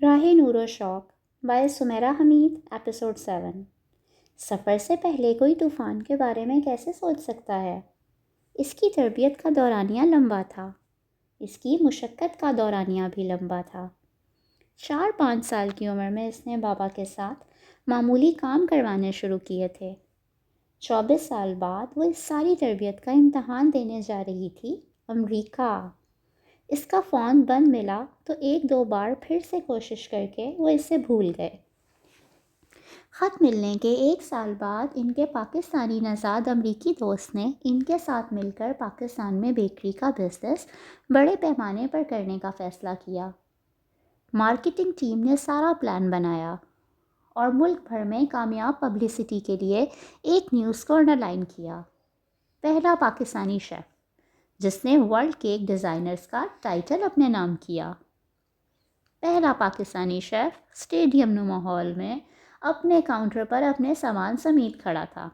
راہ نور و شوق بائی سمیرہ حمید ایپیسوڈ 7۔ سفر سے پہلے کوئی طوفان کے بارے میں کیسے سوچ سکتا ہے؟ اس کی تربیت کا دورانیہ لمبا تھا، اس کی مشقت کا دورانیہ بھی لمبا تھا۔ 4-5 سال کی عمر میں اس نے بابا کے ساتھ معمولی کام کروانے شروع کیے تھے۔ 24 سال بعد وہ اس ساری تربیت کا امتحان دینے جا رہی تھی، امریکہ۔ اس کا فون بند ملا تو 1-2 بار پھر سے کوشش کر کے وہ اسے بھول گئے۔ خط ملنے کے 1 سال بعد ان کے پاکستانی نژاد امریکی دوست نے ان کے ساتھ مل کر پاکستان میں بیکری کا بزنس بڑے پیمانے پر کرنے کا فیصلہ کیا۔ مارکیٹنگ ٹیم نے سارا پلان بنایا اور ملک بھر میں کامیاب پبلسٹی کے لیے ایک نیوز کو انڈر لائن کیا۔ پہلا پاکستانی شیف جس نے ورلڈ کیک ڈیزائنرز کا ٹائٹل اپنے نام کیا۔ پہلا پاکستانی شیف اسٹیڈیم نما ہال میں اپنے کاؤنٹر پر اپنے سامان سمیت کھڑا تھا۔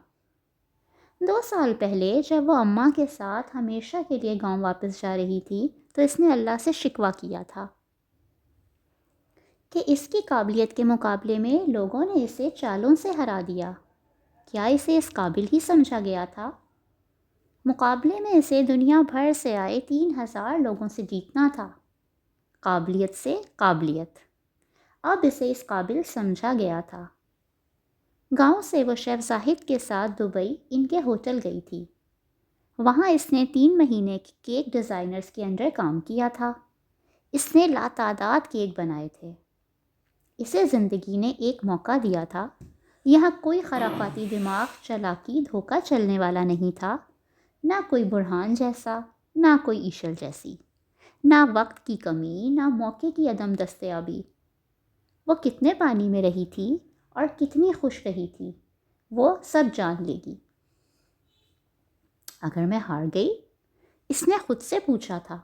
2 سال پہلے جب وہ اماں کے ساتھ ہمیشہ کے لیے گاؤں واپس جا رہی تھی تو اس نے اللہ سے شکوہ کیا تھا کہ اس کی قابلیت کے مقابلے میں لوگوں نے اسے چالوں سے ہرا دیا۔ کیا اسے اس قابل ہی سمجھا گیا تھا؟ مقابلے میں اسے دنیا بھر سے آئے 3000 لوگوں سے جیتنا تھا۔ قابلیت سے قابلیت، اب اسے اس قابل سمجھا گیا تھا۔ گاؤں سے وہ شیف زاہد کے ساتھ دبئی ان کے ہوٹل گئی تھی۔ وہاں اس نے 3 مہینے کیک ڈیزائنرز کے انڈر کام کیا تھا۔ اس نے لاتعداد کیک بنائے تھے۔ اسے زندگی نے ایک موقع دیا تھا۔ یہاں کوئی خرافاتی دماغ، چالاکی، دھوکہ چلنے والا نہیں تھا، نہ کوئی برہان جیسا، نہ کوئی ایشل جیسی، نہ وقت کی کمی، نہ موقع کی عدم دستیابی۔ وہ کتنے پانی میں رہی تھی اور کتنی خوش رہی تھی، وہ سب جان لے گی۔ اگر میں ہار گئی، اس نے خود سے پوچھا تھا۔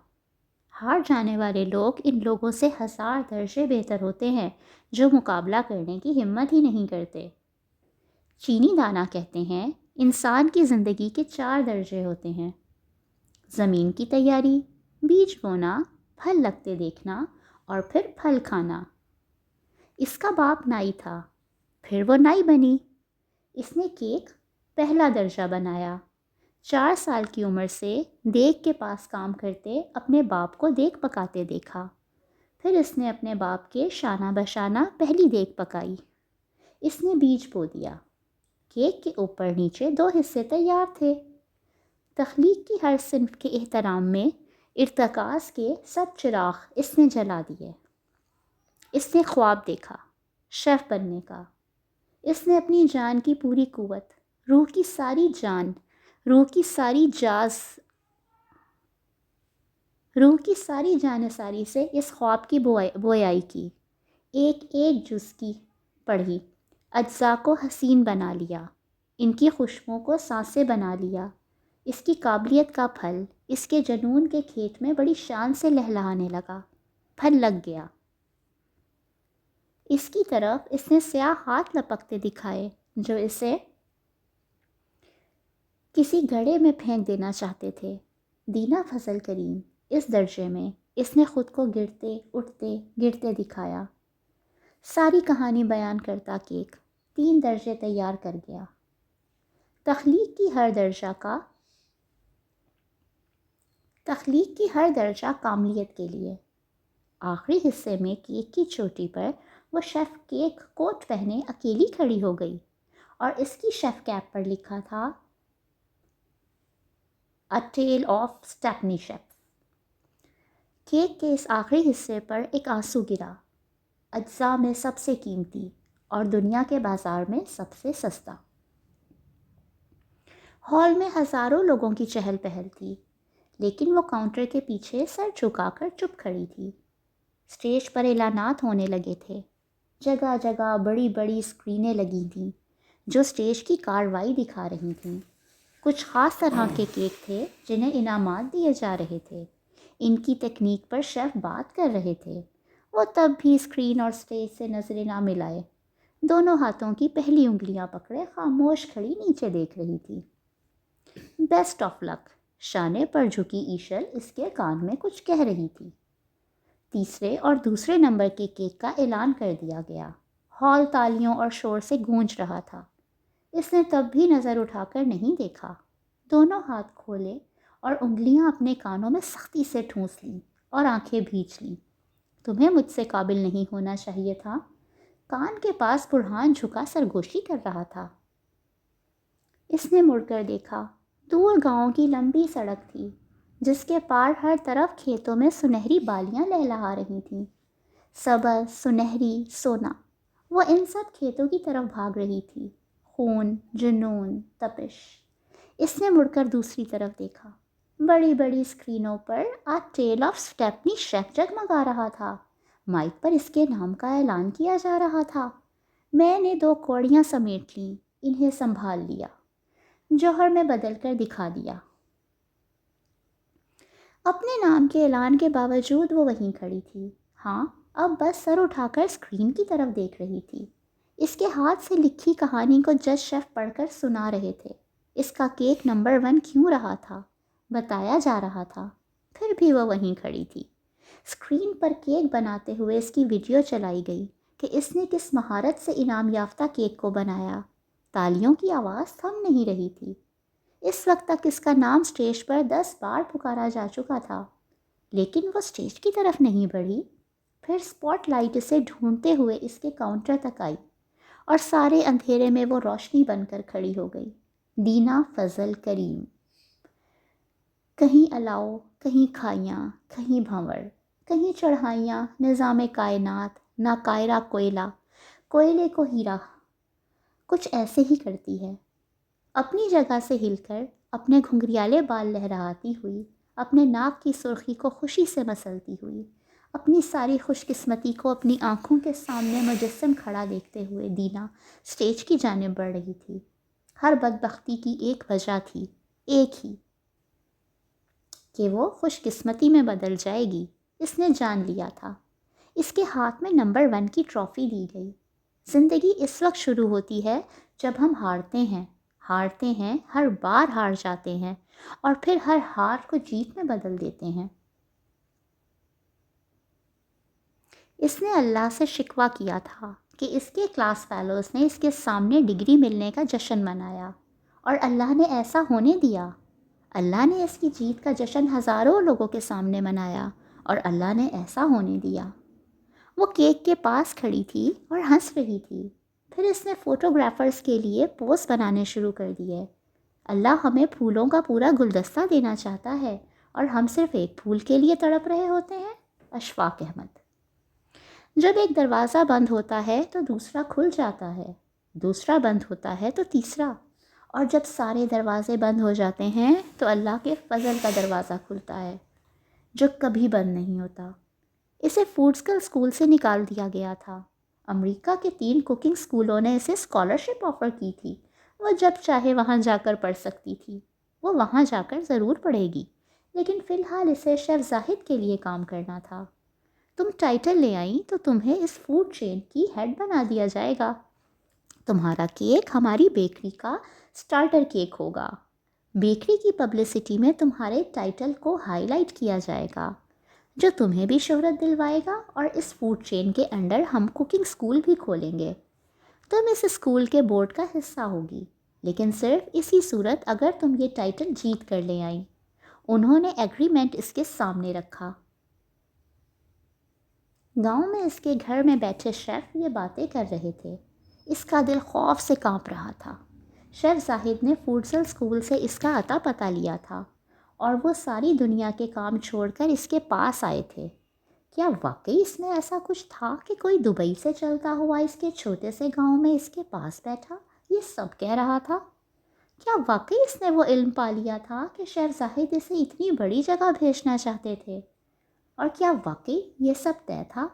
ہار جانے والے لوگ ان لوگوں سے 1000 درجے بہتر ہوتے ہیں جو مقابلہ کرنے کی ہمت ہی نہیں کرتے۔ چینی دانا کہتے ہیں انسان کی زندگی کے 4 درجے ہوتے ہیں: زمین کی تیاری، بیج بونا، پھل لگتے دیکھنا اور پھر پھل کھانا۔ اس کا باپ نائی تھا، پھر وہ نائی بنی۔ اس نے کیک پہلا درجہ بنایا۔ 4 سال کی عمر سے دیگ کے پاس کام کرتے اپنے باپ کو دیگ پکاتے دیکھا۔ پھر اس نے اپنے باپ کے شانہ بشانہ پہلی دیگ پکائی۔ اس نے بیج بو دیا۔ کیک کے اوپر نیچے 2 حصے تیار تھے۔ تخلیق کی ہر صنف کے احترام میں ارتکاز کے سب چراغ اس نے جلا دیے۔ اس نے خواب دیکھا شیف بننے کا۔ اس نے اپنی جان کی پوری قوت، روح کی ساری جان، روح کی ساری جانساری سے اس خواب کی بویائی کی۔ ایک ایک جز کی پڑھی، اجزاء کو حسین بنا لیا، ان کی خوشبو کو سانسیں بنا لیا۔ اس کی قابلیت کا پھل اس کے جنون کے کھیت میں بڑی شان سے لہلہانے لگا۔ پھل لگ گیا۔ اس کی طرف اس نے سیاہ ہاتھ لپکتے دکھائے جو اسے کسی گڑھے میں پھینک دینا چاہتے تھے۔ دینا فضل کریم اس درجے میں اس نے خود کو گرتے اٹھتے گرتے دکھایا۔ ساری کہانی بیان کرتا کیک 3 درجے تیار کر گیا۔ تخلیق کی ہر درجہ کاملیت کے لیے۔ آخری حصے میں کیک کی چوٹی پر وہ شیف کیک کوٹ پہنے اکیلی کھڑی ہو گئی اور اس کی شیف کیپ پر لکھا تھا A Tale of Stephanie Chef۔ Cake کے اس آخری حصے پر ایک آنسو گرا، اجزاء میں سب سے قیمتی اور دنیا کے بازار میں سب سے سستا۔ ہال میں ہزاروں لوگوں کی چہل پہل تھی، لیکن وہ کاؤنٹر کے پیچھے سر جھکا کر چپ کھڑی تھی۔ اسٹیج پر اعلانات ہونے لگے تھے۔ جگہ جگہ بڑی بڑی اسکرینیں لگی تھیں جو اسٹیج کی کارروائی دکھا رہی تھیں۔ کچھ خاص طرح کے کیک تھے جنہیں انعامات دیے جا رہے تھے۔ ان کی تکنیک پر شیف بات کر رہے تھے۔ وہ تب بھی اسکرین اور اسٹیج سے نظریں نہ ملائے، دونوں ہاتھوں کی پہلی انگلیاں پکڑے خاموش کھڑی نیچے دیکھ رہی تھی۔ بیسٹ آف لک، شانے پر جھکی ایشل اس کے کان میں کچھ کہہ رہی تھی۔ تیسرے اور دوسرے نمبر کے کیک کا اعلان کر دیا گیا۔ ہال تالیوں اور شور سے گونج رہا تھا۔ اس نے تب بھی نظر اٹھا کر نہیں دیکھا۔ دونوں ہاتھ کھولے اور انگلیاں اپنے کانوں میں سختی سے ٹھونس لیں اور آنکھیں بھیج لیں۔ تمہیں مجھ سے قابل نہیں ہونا چاہیے تھا۔ کان کے پاس برہان جھکا سرگوشی کر رہا تھا۔ اس نے مڑ کر دیکھا۔ دور گاؤں کی لمبی سڑک تھی جس کے پار ہر طرف کھیتوں میں سنہری بالیاں لہلہا رہی تھیں، سبز، سنہری، سونا۔ وہ ان سب کھیتوں کی طرف بھاگ رہی تھی، خون، جنون، تپش۔ اس نے مڑ کر دوسری طرف دیکھا۔ بڑی بڑی اسکرینوں پر "آ ٹیل آف اسٹیپنی شیف" جگمگا رہا تھا۔ مائک پر اس کے نام کا اعلان کیا جا رہا تھا۔ میں نے 2 کوڑیاں سمیٹ لیں، انہیں سنبھال لیا، جوہر میں بدل کر دکھا دیا۔ اپنے نام کے اعلان کے باوجود وہ وہیں کھڑی تھی۔ ہاں، اب بس سر اٹھا کر اسکرین کی طرف دیکھ رہی تھی۔ اس کے ہاتھ سے لکھی کہانی کو جج شیف پڑھ کر سنا رہے تھے۔ اس کا کیک نمبر 1 کیوں رہا تھا، بتایا جا رہا تھا۔ پھر بھی وہ وہیں کھڑی تھی۔ اسکرین پر کیک بناتے ہوئے اس کی ویڈیو چلائی گئی کہ اس نے کس مہارت سے انعام یافتہ کیک کو بنایا۔ تالیوں کی آواز تھم نہیں رہی تھی۔ اس وقت تک اس کا نام اسٹیج پر 10 بار پکارا جا چکا تھا، لیکن وہ اسٹیج کی طرف نہیں بڑھی۔ پھر اسپاٹ لائٹ اسے ڈھونڈتے ہوئے اس کے کاؤنٹر تک آئی اور سارے اندھیرے میں وہ روشنی بن کر کھڑی ہو گئی۔ دینا فضل کریم۔ کہیں الاؤ، کہیں کھائیاں، کہیں بھنور، کہیں چڑھائیاں، نظام کائنات، نہ کائرہ کوئلہ، کوئلے کو ہیرا، کچھ ایسے ہی کرتی ہے۔ اپنی جگہ سے ہل کر، اپنے گھنگریالے بال لہراتی ہوئی، اپنے ناک کی سرخی کو خوشی سے مسلتی ہوئی، اپنی ساری خوش قسمتی کو اپنی آنکھوں کے سامنے مجسم کھڑا دیکھتے ہوئے دینا اسٹیج کی جانب بڑھ رہی تھی۔ ہر بدبختی کی ایک وجہ تھی، ایک ہی، کہ وہ خوش قسمتی میں بدل جائے گی۔ اس نے جان لیا تھا۔ اس کے ہاتھ میں نمبر 1 کی ٹرافی دی گئی۔ زندگی اس وقت شروع ہوتی ہے جب ہم ہارتے ہیں، ہر بار ہار جاتے ہیں اور پھر ہر ہار کو جیت میں بدل دیتے ہیں۔ اس نے اللہ سے شکوہ کیا تھا کہ اس کے کلاس فیلوز نے اس کے سامنے ڈگری ملنے کا جشن منایا، اور اللہ نے ایسا ہونے دیا۔ اللہ نے اس کی جیت کا جشن ہزاروں لوگوں کے سامنے منایا، اور اللہ نے ایسا ہونے دیا۔ وہ کیک کے پاس کھڑی تھی اور ہنس رہی تھی۔ پھر اس نے فوٹوگرافرز کے لیے پوز بنانے شروع کر دیے۔ اللہ ہمیں پھولوں کا پورا گلدستہ دینا چاہتا ہے اور ہم صرف ایک پھول کے لیے تڑپ رہے ہوتے ہیں۔ اشفاق احمد۔ جب ایک دروازہ بند ہوتا ہے تو دوسرا کھل جاتا ہے، دوسرا بند ہوتا ہے تو تیسرا، اور جب سارے دروازے بند ہو جاتے ہیں تو اللہ کے فضل کا دروازہ کھلتا ہے جو کبھی بند نہیں ہوتا۔ اسے فوڈ اسکول سے نکال دیا گیا تھا۔ امریکہ کے 3 کوکنگ اسکولوں نے اسے اسکالرشپ آفر کی تھی۔ وہ جب چاہے وہاں جا کر پڑھ سکتی تھی۔ وہ وہاں جا کر ضرور پڑھے گی، لیکن فی الحال اسے شیف زاہد کے لیے کام کرنا تھا۔ تم ٹائٹل لے آئیں تو تمہیں اس فوڈ چین کی ہیڈ بنا دیا جائے گا۔ تمہارا کیک ہماری بیکری کا سٹارٹر کیک ہوگا۔ بیکری کی پبلسٹی میں تمہارے ٹائٹل کو ہائی لائٹ کیا جائے گا، جو تمہیں بھی شہرت دلوائے گا، اور اس فوڈ چین کے انڈر ہم کوکنگ اسکول بھی کھولیں گے۔ تم اس اسکول کے بورڈ کا حصہ ہوگی، لیکن صرف اسی صورت اگر تم یہ ٹائٹل جیت کر لے آئیں۔ انہوں نے ایگریمنٹ اس کے سامنے رکھا۔ گاؤں میں اس کے گھر میں بیٹھے شیف یہ باتیں کر رہے تھے۔ اس کا دل خوف سے کانپ رہا تھا۔ شیف زاہد نے فوڈسل اسکول سے اس کا عطا پتہ لیا تھا، اور وہ ساری دنیا کے کام چھوڑ کر اس کے پاس آئے تھے۔ کیا واقعی اس میں ایسا کچھ تھا کہ کوئی دبئی سے چلتا ہوا اس کے چھوٹے سے گاؤں میں اس کے پاس بیٹھا یہ سب کہہ رہا تھا؟ کیا واقعی اس نے وہ علم پا لیا تھا کہ شیف زاہد اسے اتنی بڑی جگہ بھیجنا چاہتے تھے؟ اور کیا واقعی یہ سب طے تھا؟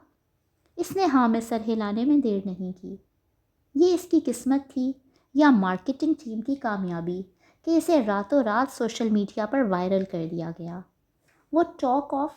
اس نے ہاں میں سر ہلانے میں دیر نہیں کی۔ یہ اس کی قسمت تھی یا مارکیٹنگ ٹیم کی کامیابی کہ اسے راتوں رات سوشل میڈیا پر وائرل کر دیا گیا۔ وہ ٹاک آف